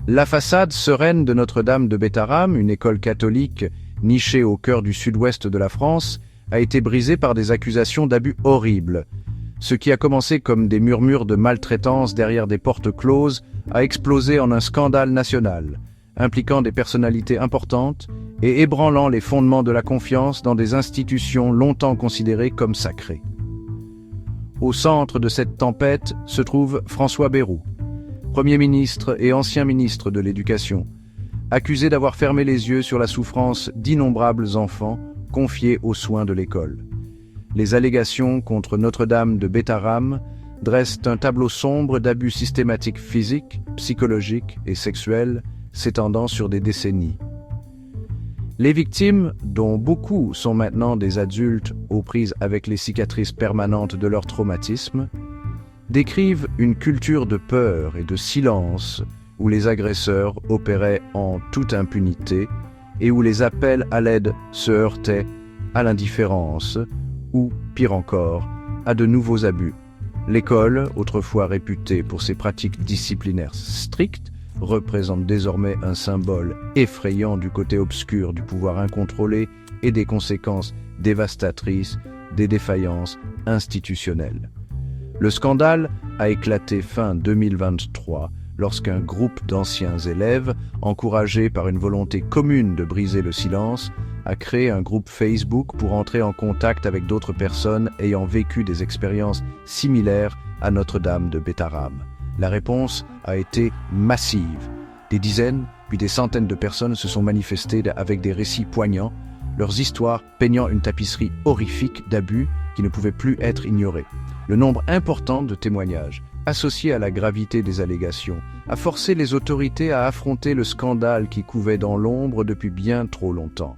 La façade sereine de Notre-Dame de Bétharram, une école catholique nichée au cœur du sud-ouest de la France, a été brisée par des accusations d'abus horribles. Ce qui a commencé comme des murmures de maltraitance derrière des portes closes a explosé en un scandale national, impliquant des personnalités importantes et ébranlant les fondements de la confiance dans des institutions longtemps considérées comme sacrées. Au centre de cette tempête se trouve François Bayrou, Premier ministre et ancien ministre de l'Éducation, accusé d'avoir fermé les yeux sur la souffrance d'innombrables enfants confiés aux soins de l'école. Les allégations contre Notre-Dame de Bétharram dressent un tableau sombre d'abus systématiques physiques, psychologiques et sexuels s'étendant sur des décennies. Les victimes, dont beaucoup sont maintenant des adultes aux prises avec les cicatrices permanentes de leur traumatisme, décrivent une culture de peur et de silence où les agresseurs opéraient en toute impunité et où les appels à l'aide se heurtaient à l'indifférence ou, pire encore, à de nouveaux abus. L'école, autrefois réputée pour ses pratiques disciplinaires strictes, représente désormais un symbole effrayant du côté obscur du pouvoir incontrôlé et des conséquences dévastatrices des défaillances institutionnelles. Le scandale a éclaté fin 2023 lorsqu'un groupe d'anciens élèves, encouragé par une volonté commune de briser le silence, a créé un groupe Facebook pour entrer en contact avec d'autres personnes ayant vécu des expériences similaires à Notre-Dame de Bétharram. La réponse a été massive. Des dizaines, puis des centaines de personnes se sont manifestées avec des récits poignants, leurs histoires peignant une tapisserie horrifique d'abus qui ne pouvaient plus être ignorés. Le nombre important de témoignages, associés à la gravité des allégations, a forcé les autorités à affronter le scandale qui couvait dans l'ombre depuis bien trop longtemps.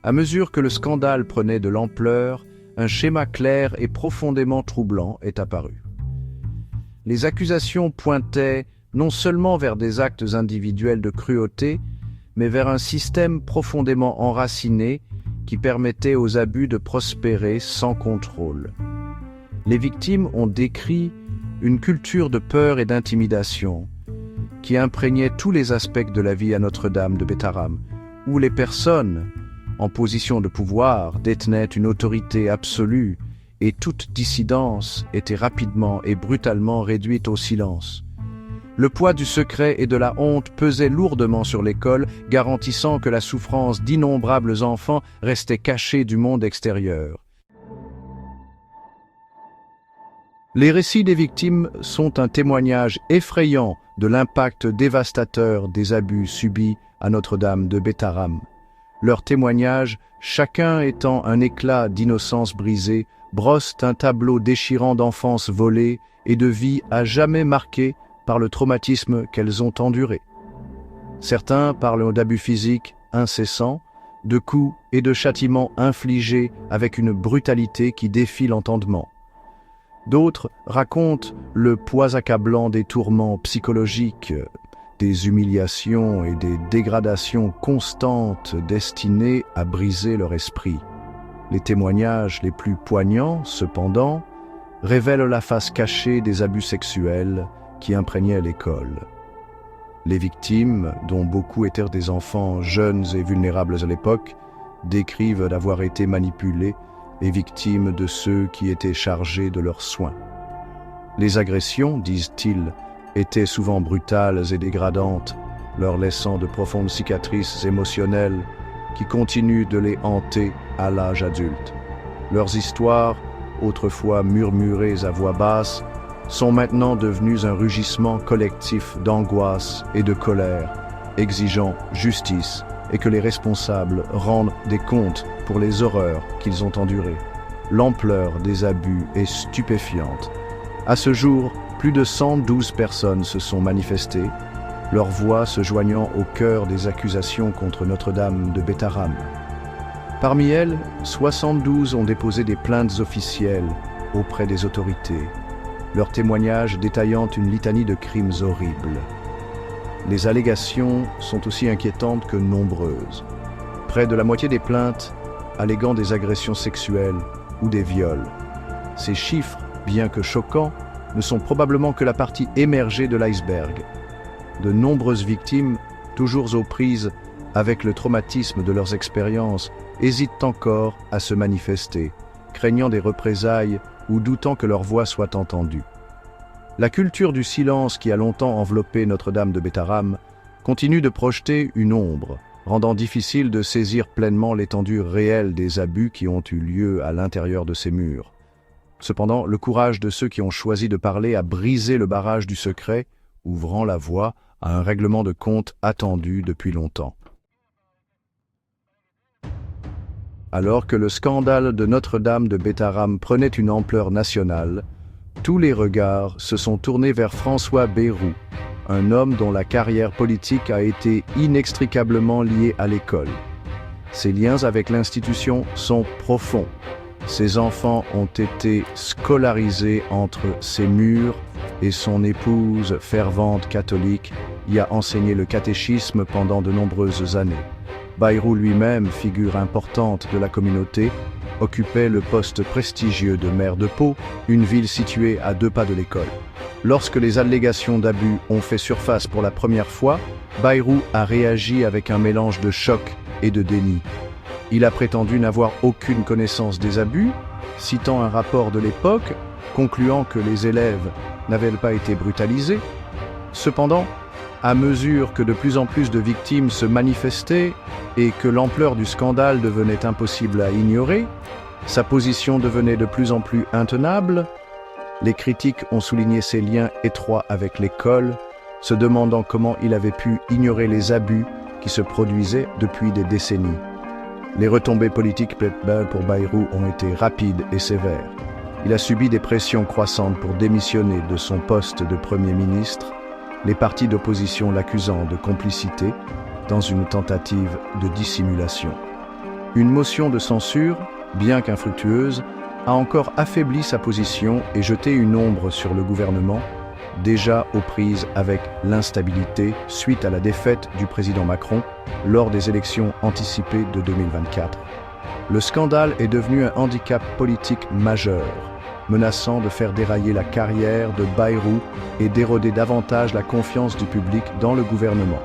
À mesure que le scandale prenait de l'ampleur, un schéma clair et profondément troublant est apparu. Les accusations pointaient non seulement vers des actes individuels de cruauté, mais vers un système profondément enraciné qui permettait aux abus de prospérer sans contrôle. Les victimes ont décrit une culture de peur et d'intimidation qui imprégnait tous les aspects de la vie à Notre-Dame de Bétharram, où les personnes en position de pouvoir détenaient une autorité absolue et toute dissidence était rapidement et brutalement réduite au silence. Le poids du secret et de la honte pesait lourdement sur l'école, garantissant que la souffrance d'innombrables enfants restait cachée du monde extérieur. Les récits des victimes sont un témoignage effrayant de l'impact dévastateur des abus subis à Notre-Dame de Bétharram. Leurs témoignages, chacun étant un éclat d'innocence brisée, brossent un tableau déchirant d'enfance volée et de vie à jamais marquée par le traumatisme qu'elles ont enduré. Certains parlent d'abus physiques incessants, de coups et de châtiments infligés avec une brutalité qui défie l'entendement. D'autres racontent le poids accablant des tourments psychologiques, des humiliations et des dégradations constantes destinées à briser leur esprit. Les témoignages les plus poignants, cependant, révèlent la face cachée des abus sexuels qui imprégnaient l'école. Les victimes, dont beaucoup étaient des enfants jeunes et vulnérables à l'époque, décrivent d'avoir été manipulés et victimes de ceux qui étaient chargés de leurs soins. Les agressions, disent-ils, étaient souvent brutales et dégradantes, leur laissant de profondes cicatrices émotionnelles qui continuent de les hanter à l'âge adulte. Leurs histoires, autrefois murmurées à voix basse, sont maintenant devenues un rugissement collectif d'angoisse et de colère, exigeant justice et que les responsables rendent des comptes pour les horreurs qu'ils ont endurées. L'ampleur des abus est stupéfiante. À ce jour, plus de 112 personnes se sont manifestées, leur voix se joignant au cœur des accusations contre Notre-Dame de Bétharram. Parmi elles, 72 ont déposé des plaintes officielles auprès des autorités, leurs témoignages détaillant une litanie de crimes horribles. Les allégations sont aussi inquiétantes que nombreuses. Près de la moitié des plaintes alléguant des agressions sexuelles ou des viols. Ces chiffres, bien que choquants, ne sont probablement que la partie émergée de l'iceberg. de nombreuses victimes, toujours aux prises avec le traumatisme de leurs expériences, hésitent encore à se manifester, craignant des représailles ou doutant que leur voix soit entendue. La culture du silence qui a longtemps enveloppé Notre-Dame de Bétharram continue de projeter une ombre, rendant difficile de saisir pleinement l'étendue réelle des abus qui ont eu lieu à l'intérieur de ces murs. Cependant, le courage de ceux qui ont choisi de parler a brisé le barrage du secret, ouvrant la voie à un règlement de compte attendu depuis longtemps. Alors que le scandale de Notre-Dame de Bétharram prenait une ampleur nationale, tous les regards se sont tournés vers François Bayrou, un homme dont la carrière politique a été inextricablement liée à l'école. Ses liens avec l'institution sont profonds. Ses enfants ont été scolarisés entre ses murs et son épouse, fervente catholique, y a enseigné le catéchisme pendant de nombreuses années. Bayrou lui-même, figure importante de la communauté, occupait le poste prestigieux de maire de Pau, une ville située à 2 pas de l'école. Lorsque les allégations d'abus ont fait surface pour la première fois, Bayrou a réagi avec un mélange de choc et de déni. Il a prétendu n'avoir aucune connaissance des abus, citant un rapport de l'époque, concluant que les élèves n'avaient pas été brutalisés. Cependant, à mesure que de plus en plus de victimes se manifestaient et que l'ampleur du scandale devenait impossible à ignorer, sa position devenait de plus en plus intenable. Les critiques ont souligné ses liens étroits avec l'école, se demandant comment il avait pu ignorer les abus qui se produisaient depuis des décennies. Les retombées politiques pour Bayrou ont été rapides et sévères. Il a subi des pressions croissantes pour démissionner de son poste de Premier ministre, les partis d'opposition l'accusant de complicité dans une tentative de dissimulation. Une motion de censure, bien qu'infructueuse, a encore affaibli sa position et jeté une ombre sur le gouvernement, déjà aux prises avec l'instabilité suite à la défaite du président Macron lors des élections anticipées de 2024. Le scandale est devenu un handicap politique majeur, menaçant de faire dérailler la carrière de Bayrou et d'éroder davantage la confiance du public dans le gouvernement.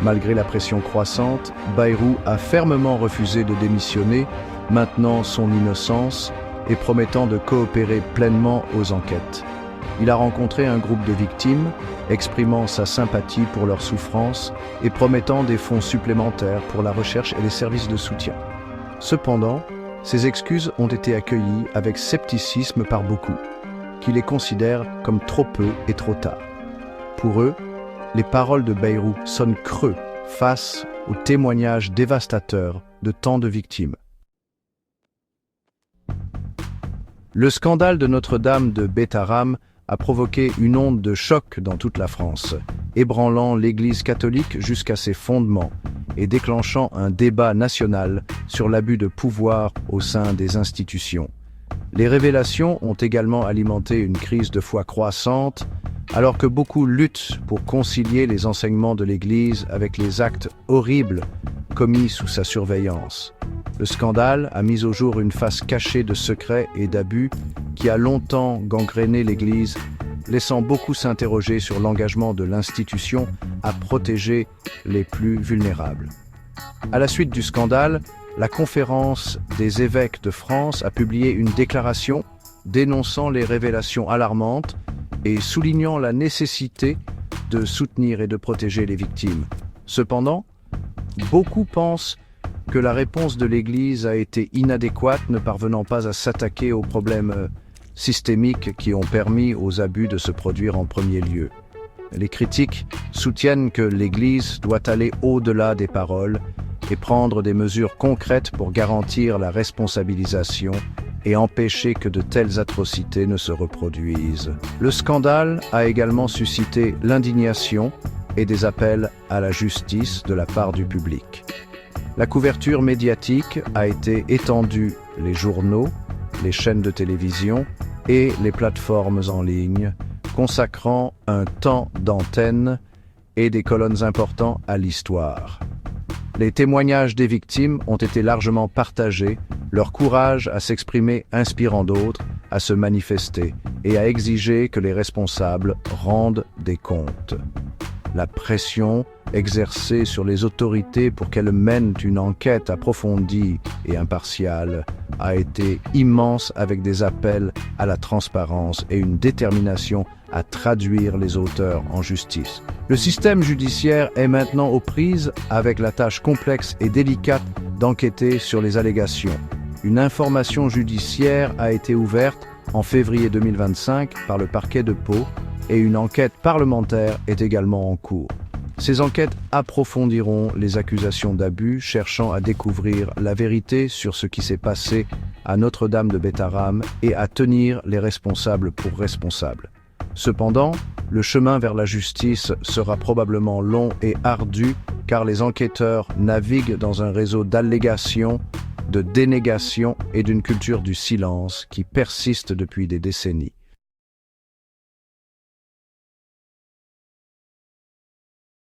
Malgré la pression croissante, Bayrou a fermement refusé de démissionner, maintenant son innocence et promettant de coopérer pleinement aux enquêtes. Il a rencontré un groupe de victimes, exprimant sa sympathie pour leur souffrance et promettant des fonds supplémentaires pour la recherche et les services de soutien. Cependant, ces excuses ont été accueillies avec scepticisme par beaucoup, qui les considèrent comme trop peu et trop tard. Pour eux, les paroles de Bayrou sonnent creux face aux témoignages dévastateurs de tant de victimes. Le scandale de Notre-Dame de Bétharram a provoqué une onde de choc dans toute la France, ébranlant l'Église catholique jusqu'à ses fondements et déclenchant un débat national sur l'abus de pouvoir au sein des institutions. Les révélations ont également alimenté une crise de foi croissante, alors que beaucoup luttent pour concilier les enseignements de l'Église avec les actes horribles commis sous sa surveillance. Le scandale a mis au jour une face cachée de secrets et d'abus qui a longtemps gangréné l'Église, laissant beaucoup s'interroger sur l'engagement de l'institution à protéger les plus vulnérables. À la suite du scandale, la Conférence des évêques de France a publié une déclaration dénonçant les révélations alarmantes et soulignant la nécessité de soutenir et de protéger les victimes. Cependant, beaucoup pensent que la réponse de l'Église a été inadéquate, ne parvenant pas à s'attaquer aux problèmes systémiques qui ont permis aux abus de se produire en premier lieu. Les critiques soutiennent que l'Église doit aller au-delà des paroles et prendre des mesures concrètes pour garantir la responsabilisation et empêcher que de telles atrocités ne se reproduisent. Le scandale a également suscité l'indignation et des appels à la justice de la part du public. La couverture médiatique a été étendue, les journaux, les chaînes de télévision et les plateformes en ligne, consacrant un temps d'antenne et des colonnes importants à l'histoire. Les témoignages des victimes ont été largement partagés, leur courage à s'exprimer inspirant d'autres à se manifester et à exiger que les responsables rendent des comptes. La pression exercée sur les autorités pour qu'elles mènent une enquête approfondie et impartiale a été immense, avec des appels à la transparence et une détermination à traduire les auteurs en justice. Le système judiciaire est maintenant aux prises avec la tâche complexe et délicate d'enquêter sur les allégations. Une information judiciaire a été ouverte en février 2025 par le parquet de Pau et une enquête parlementaire est également en cours. Ces enquêtes approfondiront les accusations d'abus, cherchant à découvrir la vérité sur ce qui s'est passé à Notre-Dame de Bétharram et à tenir les responsables pour responsables. Cependant, le chemin vers la justice sera probablement long et ardu, car les enquêteurs naviguent dans un réseau d'allégations, de dénégations et d'une culture du silence qui persiste depuis des décennies.